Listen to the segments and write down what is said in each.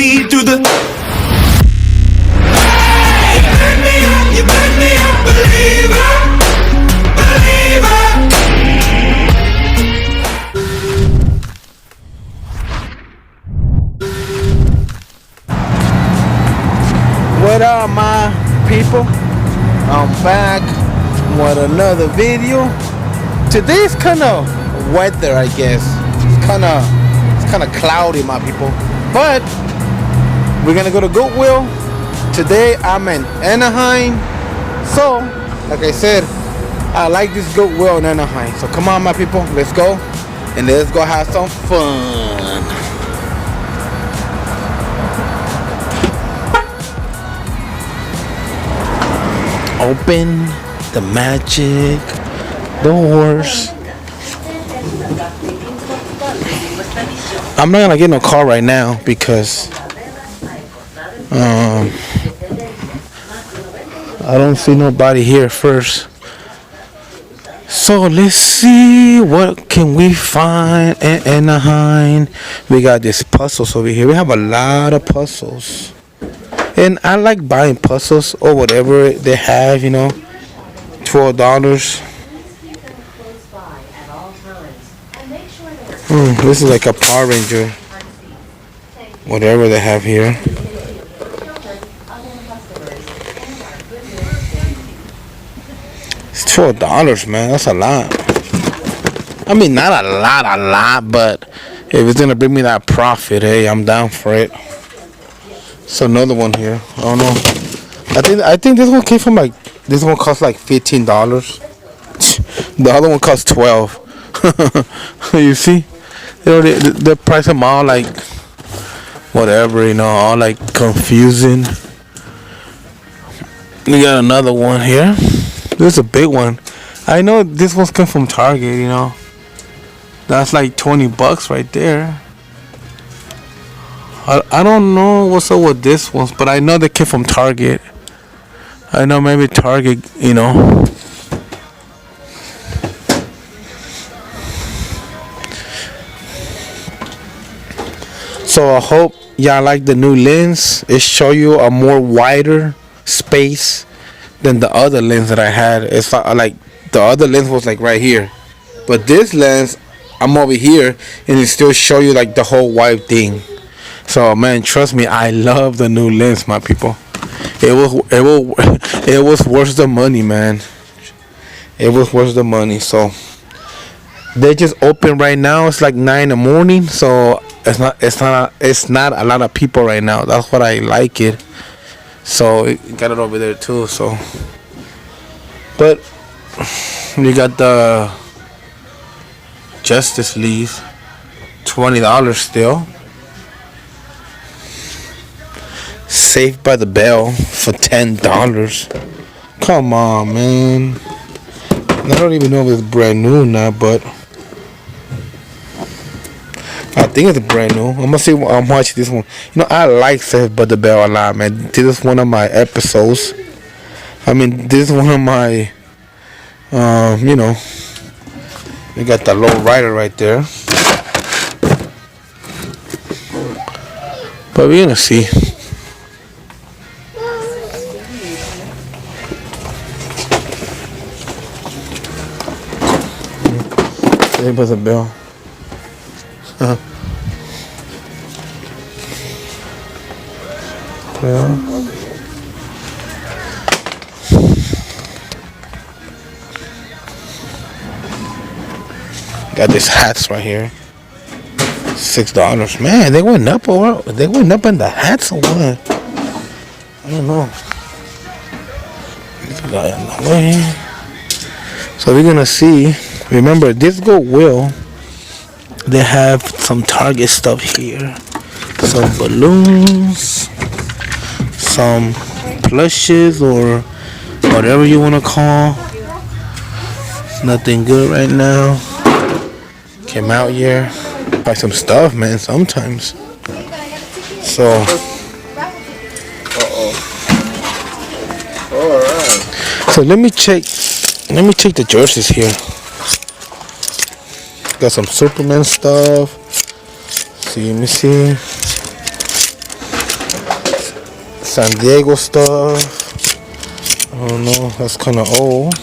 speed through the. Hey, you burn me up, believer, believer. What up, my people? I'm back with another video. Today's kind of weather, I guess. It's kind of cloudy, my people. But we're gonna go to Goodwill. Today I'm in Anaheim. So, like I said, I like this Goodwill in Anaheim. So come on, my people, let's go and let's go have some fun. Open the magic doors. I'm not gonna get no car right now because I don't see nobody here first. So let's see what can we find in Anaheim. We got these puzzles over here. We have a lot of puzzles. And I like buying puzzles or whatever they have, you know. $12. This is like a Power Ranger. Whatever they have here. It's $12, man. That's a lot. I mean, not a lot, but if it's gonna bring me that profit, hey, I'm down for it. So another one here. I don't know. I think this one came from like, this one cost like $15. The other one cost $12. You see? You know, they price them all like whatever, you know, all like confusing. We got another one here. This is a big one. I know this one's come from Target, you know. That's like $20 right there. I don't know what's up with this one, but I know they came from Target. I know maybe Target, you know. So I hope y'all like the new lens. It show you a more wider space than the other lens that I had. It's like the other lens was like right here, but this lens, I'm over here, and it still show you like the whole wide thing. So man, trust me, I love the new lens, my people. It was worth the money, man. It was worth the money. So they just open right now. It's like 9 in the morning, so it's not a lot of people right now. That's what I like it. So it got it over there too. So, but you got the Justice League, $20 still. Saved by the Bell for $10. Come on, man. I don't even know if it's brand new or not, but I think it's brand new. I'm gonna see how much this one. You know, I like Saved by the Bell a lot, man. This is one of my episodes. I mean, this is one of my, you know, we got the low rider right there. But we're gonna see. Saved by the Bell. Yeah. Got these hats right here. $6. Man, they went up or they went up in the hats or what? I don't know. So we're gonna see. Remember, this Goodwill, they have some Target stuff here. Some balloons, some plushes, or whatever you want to call. Nothing good right now. Came out here, buy some stuff, man, sometimes. So, alright. So let me check the jerseys here. Got some Superman stuff. See, let me see. San Diego stuff. I don't know, that's kind of old.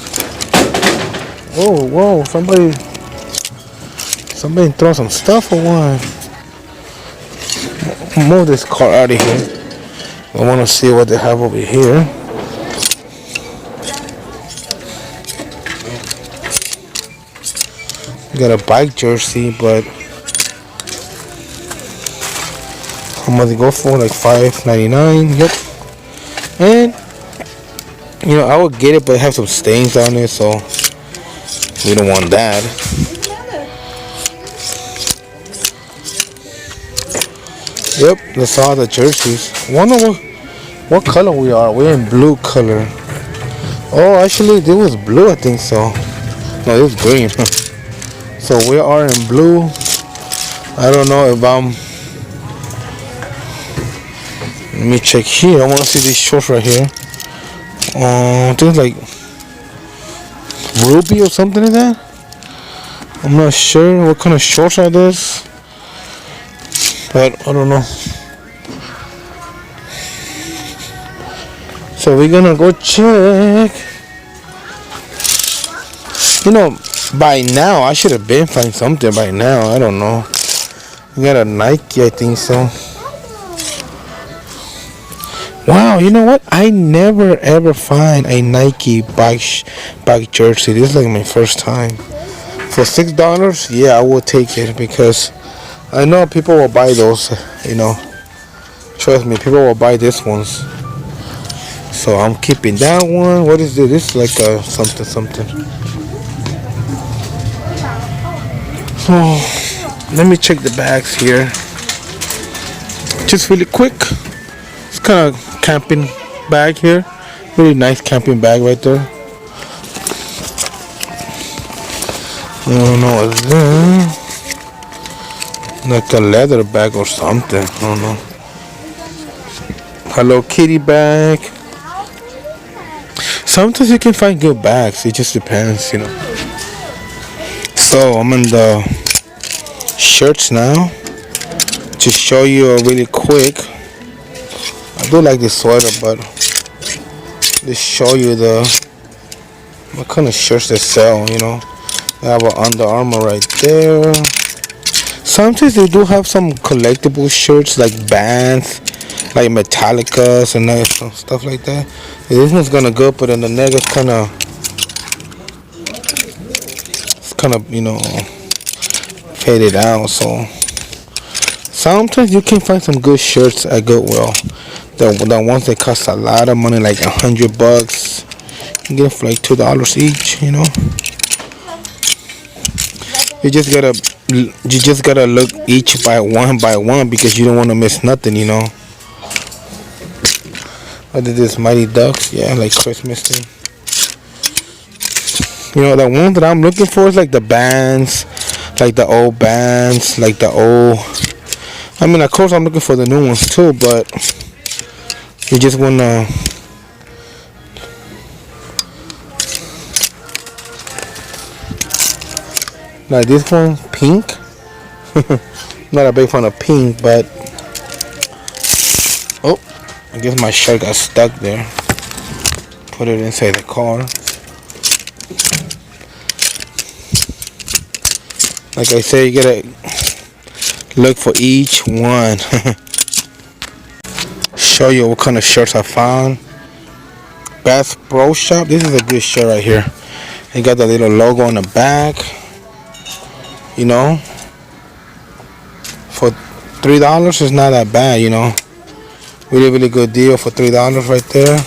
Oh, whoa, somebody throw some stuff or what? Move this car out of here. I want to see what they have over here. Got a bike jersey, but how much they go for? Like $5.99. Yep. And you know, I would get it, but it have some stains on it, so we don't want that. Yep, that's all the jerseys. Wonder what color we are. We're in blue color. Oh, actually, this was blue, I think so. No, it was green. So we are in blue. I don't know if I'm. Let me check here. I want to see these shorts right here. I think like ruby or something like that. I'm not sure what kind of shorts are this, but I don't know. So we're gonna go check. You know, by now I should have been finding something by now. I don't know. We got a Nike, I think so. Wow, you know what? I never ever find a Nike bike jersey. This is like my first time. For $6, yeah, I will take it because I know people will buy those. You know, trust me, people will buy these ones. So I'm keeping that one. What is this? This is like a something. So let me check the bags here. Just really quick. It's kind of camping bag here. Really nice camping bag right there. I don't know what's there. Like a leather bag or something. I don't know. Hello Kitty bag. Sometimes you can find good bags. It just depends, you know. So I'm in the shirts now. To show you really quick. I do like this sweater, but just show you what kind of shirts they sell, you know. They have an Under Armour right there. Sometimes they do have some collectible shirts like bands, like Metallicas and stuff like that. This one's gonna go, but in the neck it's kind of, you know, faded out. So sometimes you can find some good shirts at Goodwill. The ones that cost a lot of money, like $100, you can get it for like $2 each. You know, you just gotta look each by one because you don't want to miss nothing. You know. What is this, Mighty Ducks? Yeah, like Christmas thing. You know, the one that I'm looking for is like the bands, like the old bands, like the old. I mean, of course, I'm looking for the new ones too, but you just wanna. Like this one, pink. Not a big fan of pink, but oh, I guess my shirt got stuck there. Put it inside the car. Like I said, you gotta look for each one. Show you what kind of shirts I found. Bass Pro Shop. This is a good shirt right here. It got the little logo on the back. You know, for $3 is not that bad. You know, really good deal for $3 right there.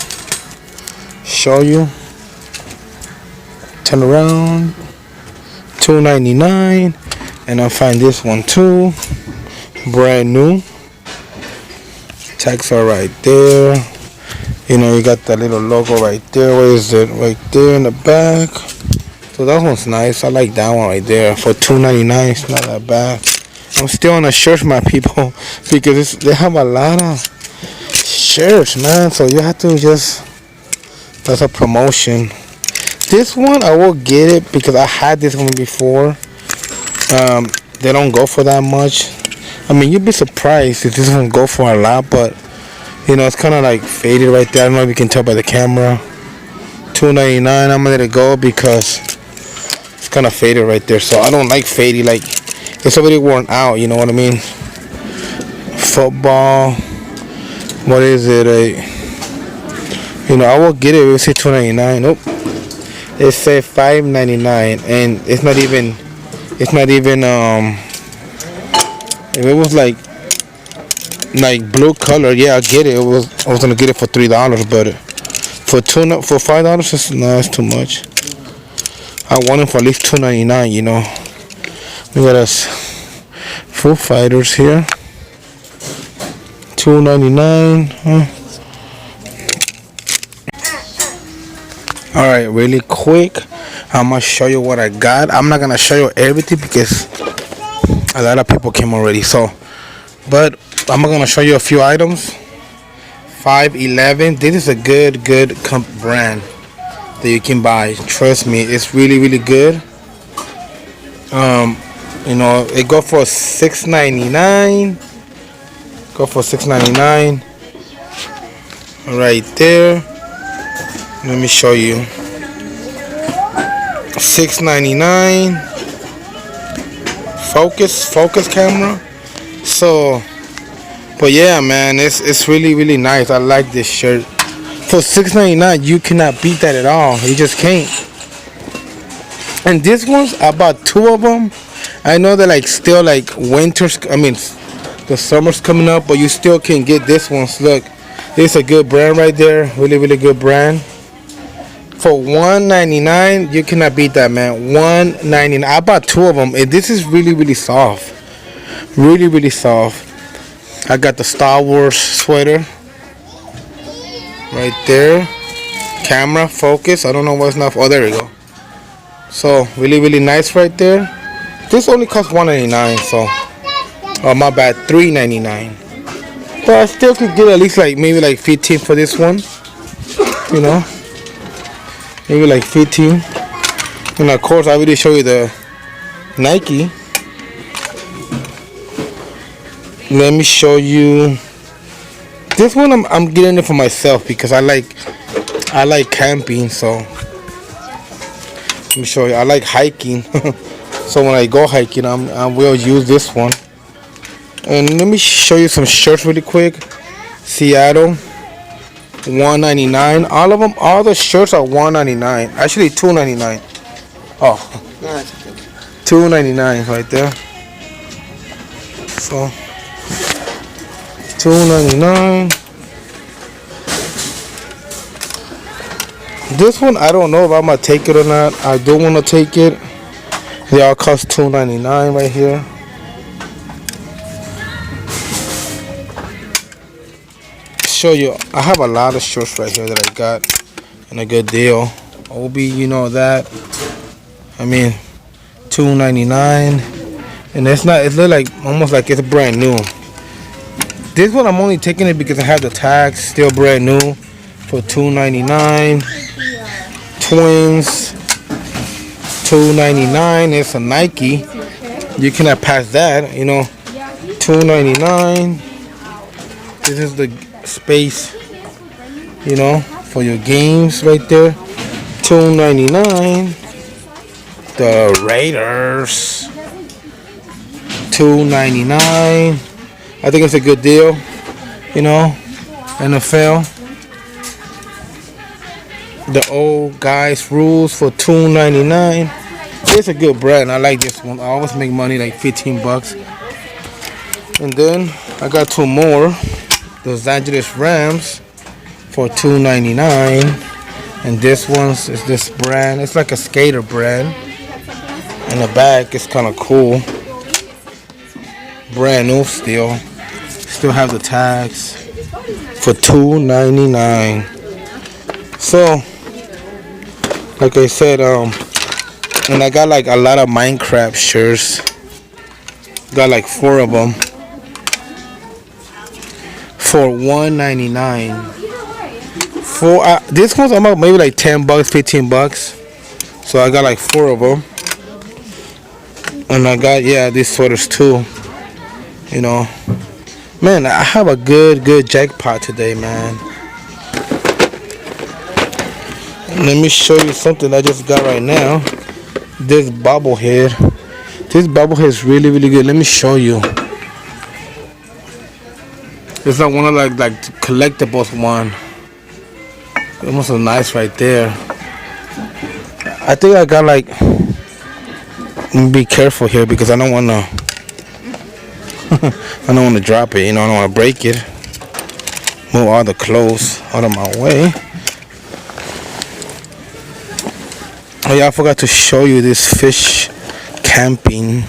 Show you. Turn around. $2.99, and I'll find this one too. Brand new. Tags are right there. You know, you got the little logo right there. Where is it? Right there in the back. So that one's nice. I like that one right there for $2.99. It's not that bad. I'm still on the shirts, my people, because they have a lot of shirts, man. So you have to just. That's a promotion. This one I will get it because I had this one before. They don't go for that much. I mean, you'd be surprised if this one go for a lot, but You know, it's kind of like faded right there. I don't know if you can tell by the camera. $2.99. I'm gonna let it go because it's kind of faded right there. So I don't like faded. Like, it's already worn out. You know what I mean? Football. What is it? You know, I will get it. It will say $2.99. Nope. It said $5.99, and it's not even. It's not even. If it was like blue color, yeah, I get it. I was gonna get it for $3, but for $5, it's too much. I want it for at least $2.99. You know, we got us Foo Fighters here. $2.99. All right, really quick, I'm gonna show you what I got. I'm not gonna show you everything because a lot of people came already. So, but I'm gonna show you a few items. 511. This is a good brand that you can buy. Trust me, it's really good. You know, it go for $6.99. Go for $6.99. Right there. Let me show you. $6.99. Focus camera. So, but yeah, man, it's really nice. I like this shirt. For $6.99, you cannot beat that at all. You just can't. And this one's, I bought 2 of them. I know they're like still like winters. I mean, the summer's coming up, but you still can get this one. So look, it's a good brand right there. Really good brand. For $1.99, you cannot beat that, man. $1.99. I bought 2 of them, and this is really soft. Really soft. I got the Star Wars sweater right there. Camera focus. I don't know what's not. Oh, there we go. So really nice right there. This only costs $1.99. So, oh my bad, $3.99. But I still could get at least like maybe like 15 for this one. You know, maybe like 15. And of course, I already show you the Nike. Let me show you this one. I'm getting it for myself because I like camping. So let me show you. I like hiking. So when I go hiking, I will use this one. And let me show you some shirts really quick. Seattle, $1.99. All of them, all the shirts are $1.99. Actually, $2.99. Oh, $2.99 right there. So $2.99. This one, I don't know if I'm gonna take it or not. I do want to take it. They all cost $2.99 right here. Show you, I have a lot of shirts right here that I got in a good deal. Obi, you know that. I mean, $2.99, and it's not. It look like almost like it's brand new. This one I'm only taking it because I have the tags, still brand new, for $2.99. Twins, $2.99. It's a Nike. You cannot pass that, you know. $2.99. This is the space, you know, for your games right there. $2.99. The Raiders, $2.99. I think it's a good deal, you know. NFL. The Old Guys Rules for $2.99. It's a good brand. I like this one. I always make money like $15. And then I got 2 more. The Los Angeles Rams for $2.99. And this one's is this brand. It's like a skater brand. In the back, it's kind of cool. Brand new still. Still have the tags for $2.99. So, like I said, and I got like a lot of Minecraft shirts. Got like 4 of them for $1.99. For this one's about maybe like $10, $15. So I got like 4 of them, and I got these sweaters too. You know, Man, I have a good jackpot today, man. Let me show you something I just got right now. This bobblehead. This bobblehead is really good. Let me show you. It's like one of like collectibles one. Almost so nice right there. I think I got like. Be careful here because I don't wanna. I don't wanna drop it. You know, I don't wanna break it. Move all the clothes out of my way. Oh yeah, I forgot to show you this fish camping.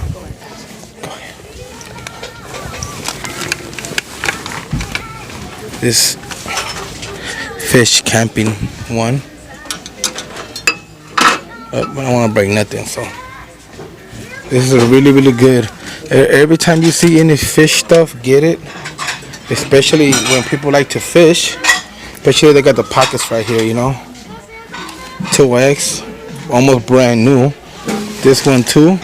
This fish camping one. I don't want to break nothing, so this is really good. Every time you see any fish stuff, get it. Especially when people like to fish. Especially they got the pockets right here, you know. 2X, almost brand new. This one too.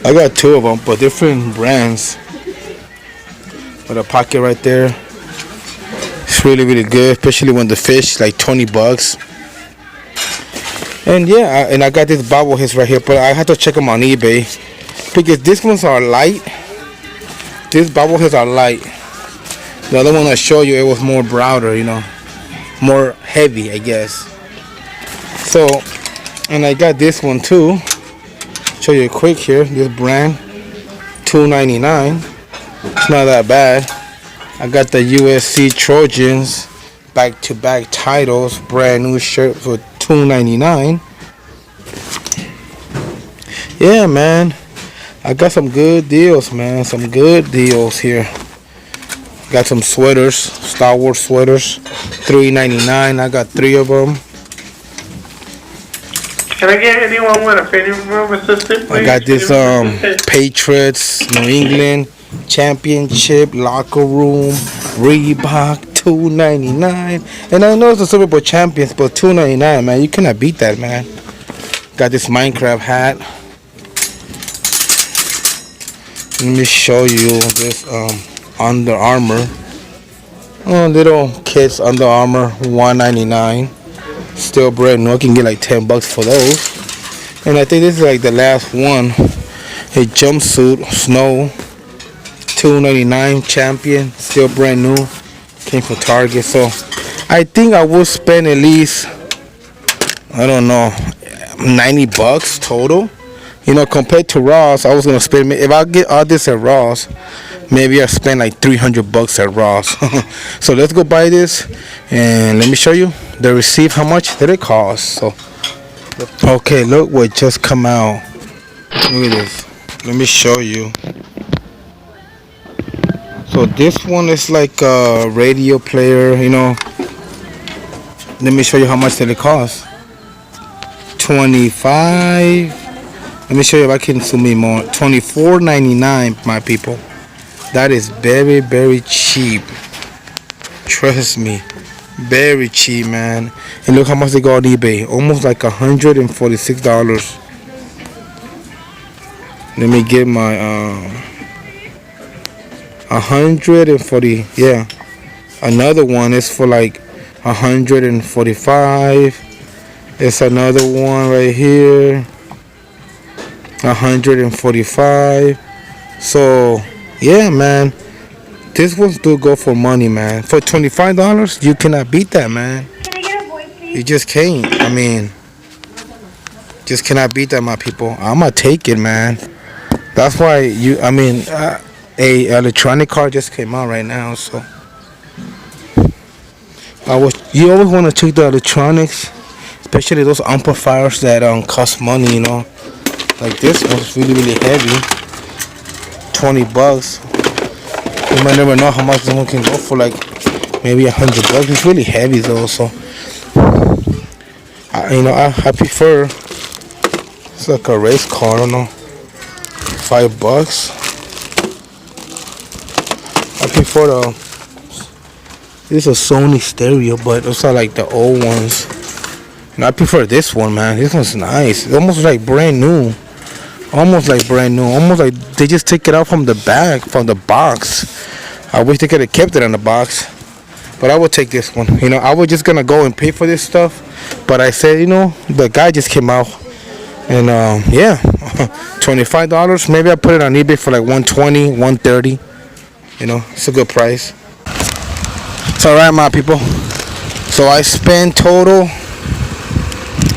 I got two of them, but different brands. With a pocket right there. It's really good, especially when the fish like $20. And yeah, and I got this bobbleheads right here, but I have to check them on eBay because these ones are light. These bobbleheads are light. The other one I showed you, it was more broader, you know, more heavy, I guess. So, and I got this one too. Show you quick here. This brand, $2.99. It's not that bad. I got the USC Trojans back-to-back titles, brand new shirt for $2.99. Yeah, man, I got some good deals, man. Some good deals here. Got some sweaters, Star Wars sweaters, $3.99. I got 3 of them. Can I get anyone with a fitting room assistant, please? I got this Patriots New England Championship locker room Reebok $2.99, and I know it's the Super Bowl champions, but $2.99, man, you cannot beat that, man. Got this Minecraft hat. Let me show you this Under Armour. Oh, little kids Under Armour, $1.99. Still brand new. I can get like $10 for those. And I think this is like the last one. A jumpsuit, snow, $2.99, champion, still brand new. Came from Target. So I think I will spend at least, I don't know, $90 total. You know, compared to Ross, I was gonna spend, if I get all this at Ross, maybe I spend like $300 at Ross. So let's go buy this and let me show you the receipt. How much did it cost? So okay, look what just come out. Look at this. Let me show you. So this one is like a radio player, you know. Let me show you how much did it cost. $25. Let me show you if I can zoom in more. $24.99, my people. That is very cheap. Trust me, very cheap, man. And look how much they got on eBay. Almost like $146. Let me get my 140. Yeah, another one is for like 145. It's another one right here, 145. So yeah, man, this ones do go for money, man. For $25, you cannot beat that, man. Can I get a voice, please? You just can't. I mean, just cannot beat that, my people. I'ma take it, man. That's why you. I mean, a electronic car just came out right now, so you always want to check the electronics, especially those amplifiers that cost money, you know. Like this one's really heavy, $20. You might never know how much this one can go for, like maybe $100. It's really heavy though, so I prefer. It's like a race car. I don't know, $5. I prefer this is a Sony stereo, but those are like the old ones. And I prefer this one, man. This one's nice. It's almost like brand new. Almost like brand new. Almost like they just take it out from the bag, from the box. I wish they could have kept it in the box, but I would take this one. You know, I was just gonna go and pay for this stuff, but I said, you know, the guy just came out, and yeah, $25. Maybe I put it on eBay for like 120, 130. You know, it's a good price. It's all right, my people. So I spent total.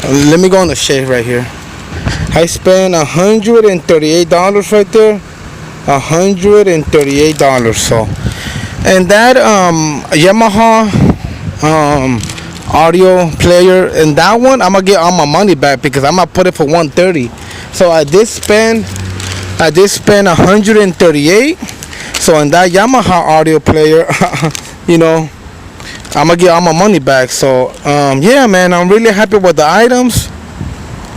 Let me go on the shave right here. I spent $138 right there. $138. So, and that Yamaha audio player, and that one I'm gonna get all my money back because I'm gonna put it for 130. So I did spend 138. So in that Yamaha audio player, you know, I'm gonna get all my money back. So yeah, man, I'm really happy with the items.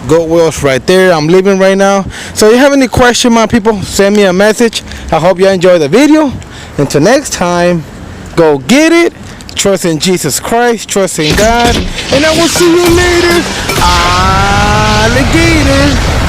Goodwill's right there. I'm leaving right now. So if you have any question, my people, send me a message. I hope you enjoy the video. Until next time, go get it. Trust in Jesus Christ. Trust in God. And I will see you later. Alligator.